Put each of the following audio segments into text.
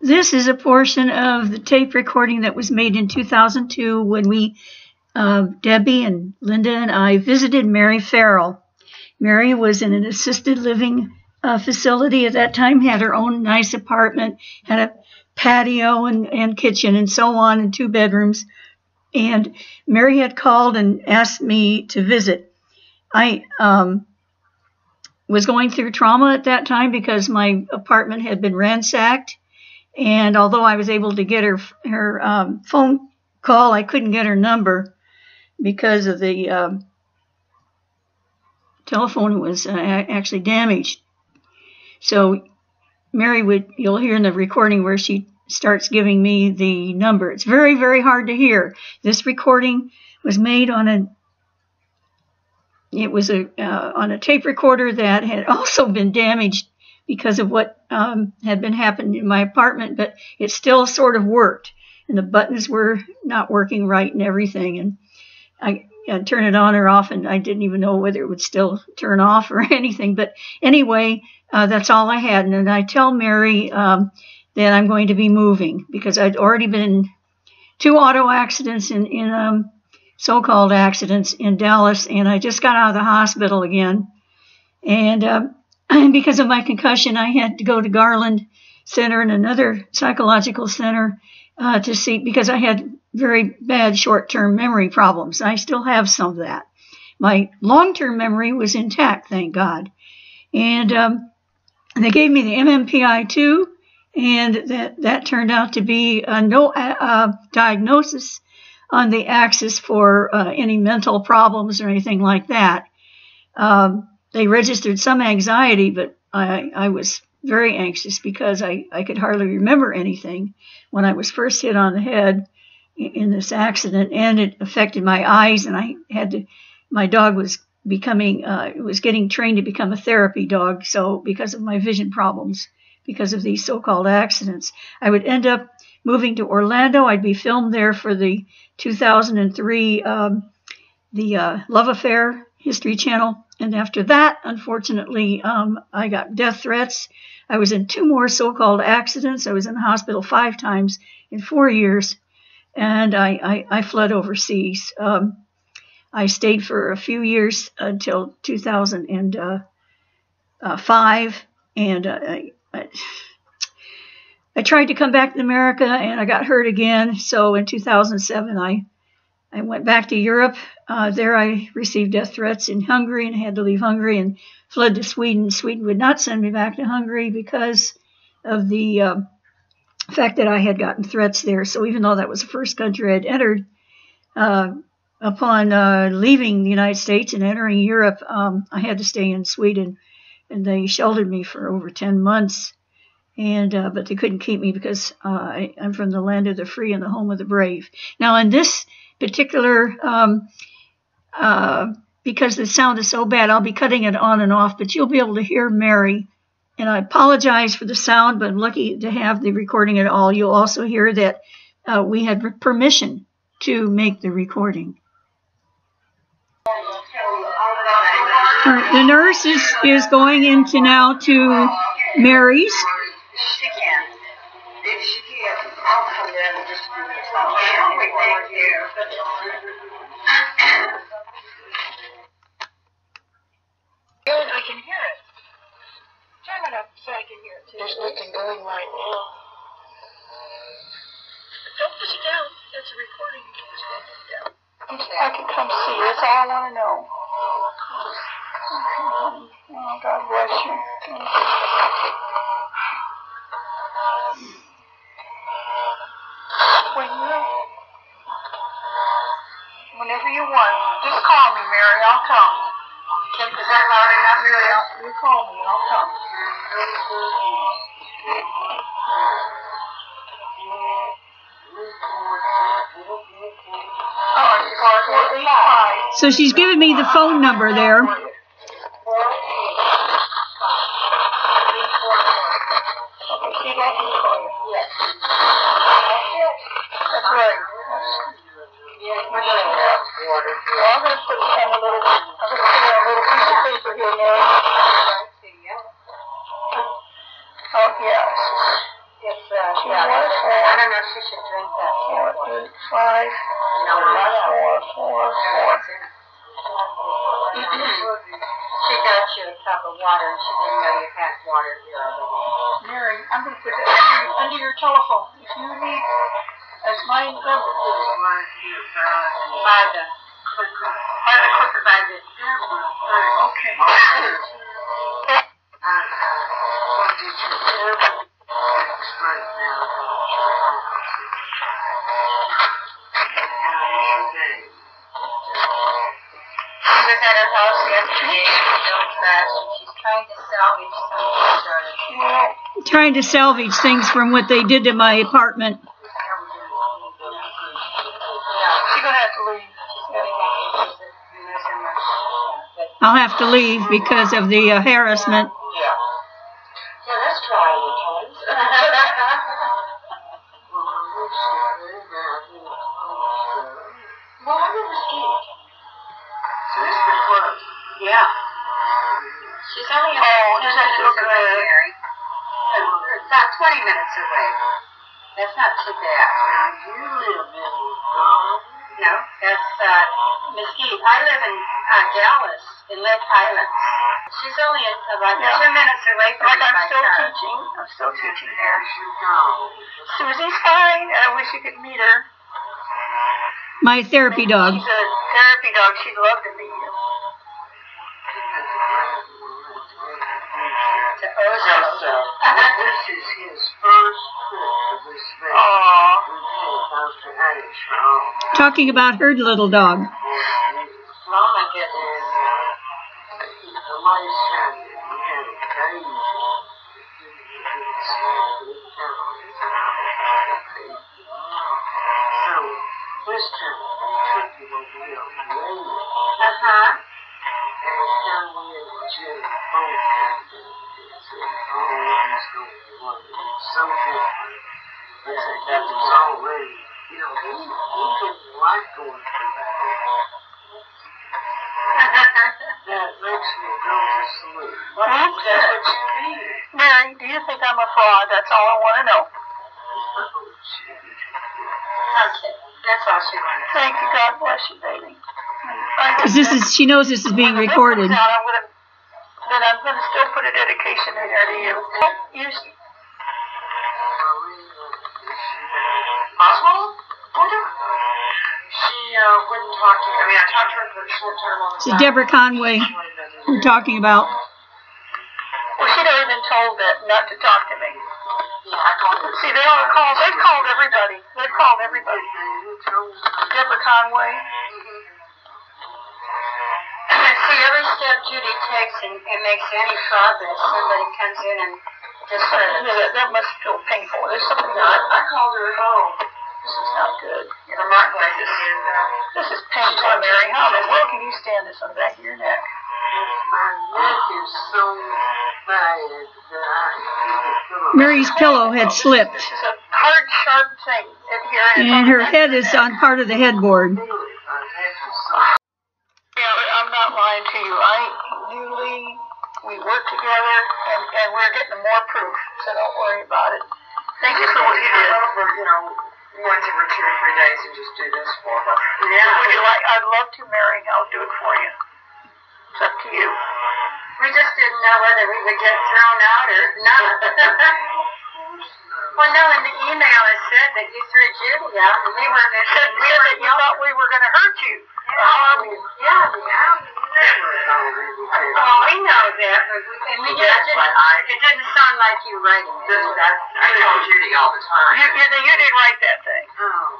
This is a portion of the tape recording that was made in 2002 when Debbie and Linda and I visited Mary Ferrell. Mary was in an assisted living facility at that time, had her own nice apartment, had a patio and kitchen and so on, and 2 bedrooms. And Mary had called and asked me to visit. I was going through trauma at that time because my apartment had been ransacked. And although I was able to get her phone call, I couldn't get her number because of the telephone was actually damaged. So Mary you'll hear in the recording where she starts giving me the number. It's very, very hard to hear. This recording was made on a tape recorder that had also been damaged because of what had been happening in my apartment, but it still sort of worked, and the buttons were not working right and everything, and I'd turn it on or off, and I didn't even know whether it would still turn off or anything. But anyway, that's all I had, and I tell Mary that I'm going to be moving because I'd already been in 2 auto accidents in so-called accidents in Dallas, and I just got out of the hospital again, and because of my concussion, I had to go to Garland Center and another psychological center to see, because I had very bad short-term memory problems. I still have some of that. My long-term memory was intact, thank God. And they gave me the MMPI-2, and that turned out to be no diagnosis on the axis for any mental problems or anything like that. They registered some anxiety, but I was very anxious because I could hardly remember anything when I was first hit on the head in this accident, and it affected my eyes, and my dog was getting trained to become a therapy dog, so because of my vision problems, because of these so-called accidents, I would end up moving to Orlando. I'd be filmed there for the 2003 Love Affair History Channel. And after that, unfortunately, I got death threats. I was in 2 more so-called accidents. I was in the hospital 5 times in 4 years, and I fled overseas. I stayed for a few years until 2005, and I tried to come back to America, and I got hurt again. So in 2007, I went back to Europe. There I received death threats in Hungary and had to leave Hungary and fled to Sweden. Sweden would not send me back to Hungary because of the fact that I had gotten threats there. So even though that was the first country I'd entered, upon leaving the United States and entering Europe, I had to stay in Sweden, and they sheltered me for over 10 months. But they couldn't keep me because I'm from the land of the free and the home of the brave. Now, in this particular, because the sound is so bad, I'll be cutting it on and off, but you'll be able to hear Mary. And I apologize for the sound, but I'm lucky to have the recording at all. You'll also hear that we had permission to make the recording. All right, the nurse is going into now to Mary's. She can. If she can, I'll come in and just do this. Thank you. Good, I can hear it. Turn it up so I can hear it too. There's nothing going right now. Don't push it down. It's a recording. You can just push it down. I can come see. That's all I want to know. Oh, God bless you. Whenever you want, just call me, Mary. I'll come. Is that loud enough, Mary? You call me, and I'll come. So she's giving me the phone number there. Okay, see that? Yes. That's right. I'm going to put it in a little piece of paper here, Mary. Oh, yes. Yes, she should drink that. 4, 8, 5, 4, 4, 4. She got you a cup of water and she didn't know you had water here already. Mary, I'm going to put that under your telephone. If you need, as my number, By the clicker. Okay. She was at her house yesterday, doing trash, and she's trying to salvage some pictures. Trying to salvage things from what they did to my apartment. She's going to have to leave. I'll have to leave because of the harassment. Yeah, that's trying at times. Well, I never skied. So this is close. Yeah. She's only about 10 minutes away, Mary. About 20 minutes away. That's not too bad. Now, you live in No, that's Mesquite. I live in Dallas, in Lake Highlands. She's only about 2 minutes away from me. I'm still teaching there. Susie's fine, and I wish you could meet her. My therapy dog. She's a therapy dog. She'd love to meet you. To Ozo. This is his first trip to this thing. Aww. Talking about her little dog. Oh my goodness. The last time we had a crazy. So this time we took him over here on the radio. And down there with Jim both came in. He's going to be one. It's so different. They said that was already, he didn't like going through that. That makes me go to sleep. Well, That's what you need. Mary, do you think I'm a fraud? That's all I want to know. Okay, that's all she wanted. Thank you. God bless you, baby. Because she knows this is being recorded. Then I'm going to still put a dedication in there to you. Oswald? She wouldn't talk to me. I mean, I talked to her for a short time on the This is Deborah Conway we're talking about. Well, she'd already been told that not to talk to me. Yeah, I called her. See, they've called everybody. They've called everybody. Deborah Conway. See, every step Judy takes and makes any progress, somebody comes in and just says, That must feel painful. There's something no, not. I called her at home. This is not good. For my places. This is painful, Mary. How in the world can you stand this on the back of your neck? My neck is so bad that I need to Mary's pillow had slipped, This is a hard, sharp thing. and her head is on part of the headboard. feel it. My neck is so Yeah, I'm not lying to you. We work together, and we're getting more proof, so don't worry about it. Thank you for what you did. Once every 2 or 3 days and just do this for her. Yeah. I'd love to, Mary. I'll do it for you. It's up to you. We just didn't know whether we would get thrown out or not. Well, no, in the email it said that you threw Judy out, and we were It said that you thought we were going to hurt you. Oh, we know that, and we just it didn't sound like you writing it. I told Judy all the time. You did write that thing. Oh.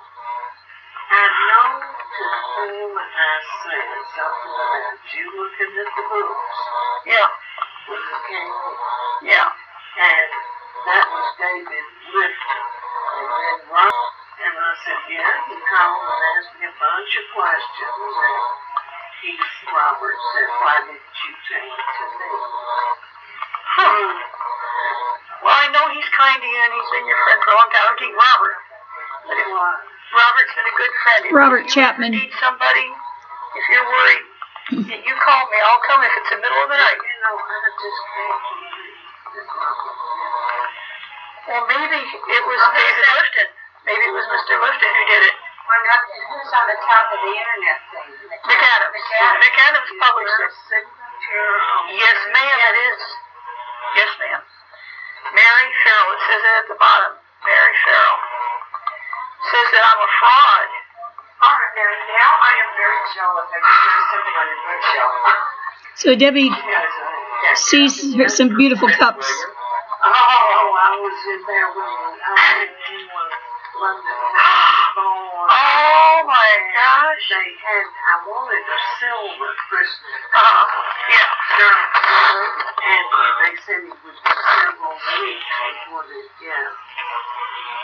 I know to whom I said something about you looking at the books. Yeah. When you came in. Yeah. And that was David Lifton. And then and I said, yeah, he called and asked me a bunch of questions. And Robert said, why didn't you tell it to me? Well, I know he's kind to you, and he's been your friend for a long time. King Robert. But Robert's been a good friend. Robert If Chapman. you need somebody, if you're worried, you call me. I'll come if it's the middle of the night. I just can't believe that Robert. Well, maybe it was David Lifton. Maybe it was Mr. Lifton who did it. Well, now, who's on the top of the internet thing? McAdams. McAdams published it. Yes, ma'am, it is. Yes, ma'am. Mary Ferrell. It says it at the bottom. Mary Ferrell. Says that I'm a fraud. All right, Mary, now I am very jealous. I just noticed something on your bookshelf. So Debbie sees some beautiful cups. Oh, I was in there when I was in London. Oh my gosh. They had, I wanted a silver Christmas. Yeah. And they said it would be several weeks before they'd get them.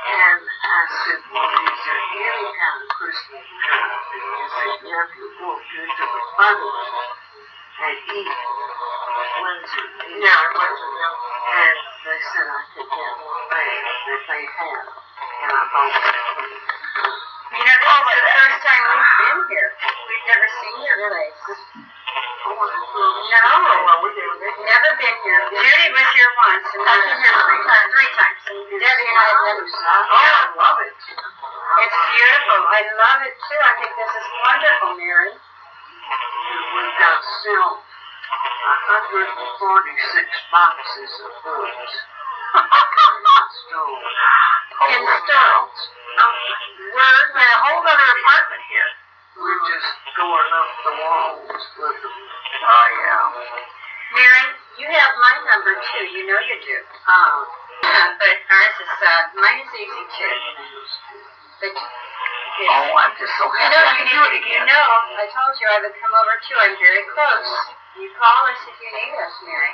And I said, well, is there any kind of Christmas tree? They said, you have to walk into the bundle and eat Windsor. Yeah, Windsor. And they said I could get one there that they had. And I bought it. You know, this is the first time we've been here. We've never seen your place. No, we've never been here. Judy was here once, and I've been here three times. And Debbie and I have never seen it. Oh, I love it. It's beautiful. I love it too. I think this is wonderful, Mary. We've got still 146 boxes of books. Installed. We're in a whole other apartment here. We're just going up the walls with them. Oh, yeah. Mary, you have my number too. You know you do. But ours is, mine is easy too. But I'm just so happy I can do it again. You know, I told you I would come over too. I'm very close. You call us if you need us, Mary.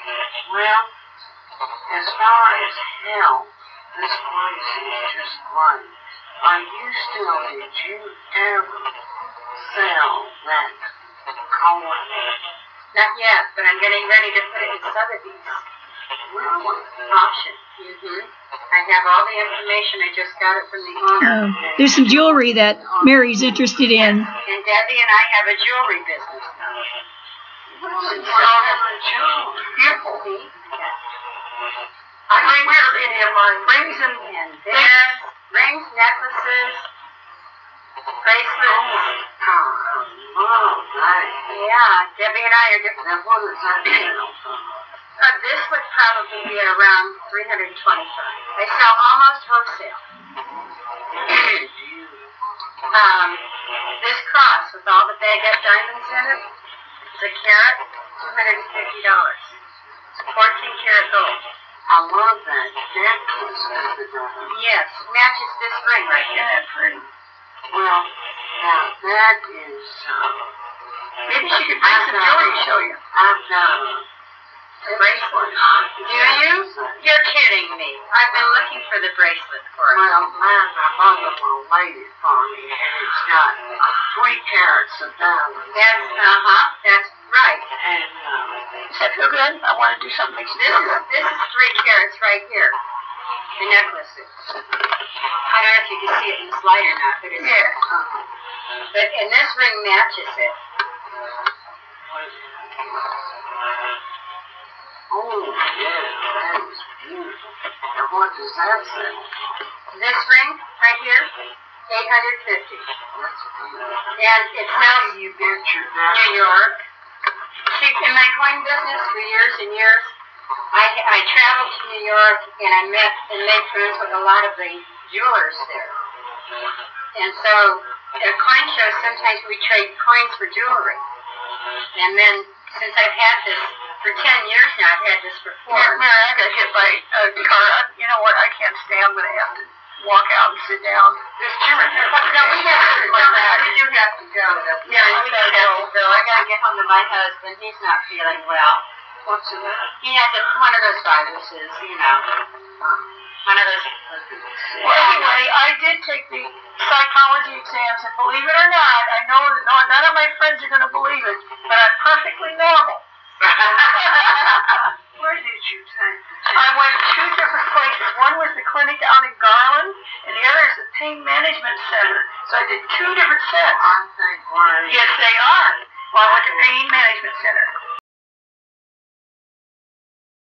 Well, as far as health, this place is just great. Are you still, did you ever sell that corn? Not yet, but I'm getting ready to put it in Sotheby's. Really? Auction. I have all the information. I just got it from the owner. There's some jewelry that Mary's interested in. And Debbie and I have a jewelry business now. Beautiful. I might wear any of mine. Rings and There's rings, necklaces, bracelets. Oh, nice. Yeah, Debbie and I are different. Now, what is that sell for? This would probably be around $325. I sell almost wholesale. This cross with all the baguette diamonds in it, it's a carat, $250. It's 14-karat gold. I love that necklace at the diamond. Yes, matches this ring right here. that's pretty. Well, now that is, Maybe she could bring some jewelry to show you. I've got a bracelet. Do you? You're kidding me. I've been looking for the bracelet for it. Well, mine, my mother-in-law made it for me, and it's got 3 carats of diamonds. That's right. And, Does that feel good? I want to do something makes This it feel good. is 3 carats right here. The necklace is. I don't know if you can see it in this light or not, but it's there. And this ring matches it. oh, yeah, that is beautiful. Now, what does that say? This ring right here, $850. That's beautiful. And it How sells do you get your New diamonds? York. See, in my coin business for years and years, I traveled to New York and I met and made friends with a lot of the jewelers there. And so at coin shows, sometimes we trade coins for jewelry. And then since I've had this for 10 years now, I've had this for 4. Mary, I got hit by a car. You know what? I can't stay. I'm going to have to walk out and sit down. There's two right here. No, we have to go. We do have to go. Yeah, we do have to go. I got to get home to my husband. He's not feeling well. What's the matter? He has one of those viruses, you know. One of those. Well, anyway, I did take the psychology exams, and believe it or not, I know that none of my friends are going to believe it, but I'm perfectly normal. Where did you take the test? I went 2 different places. One was the clinic out in Garland, and the other is the pain management center. So I did 2 different sets. Aren't they great? Yes, they are. Well, I went to pain management center.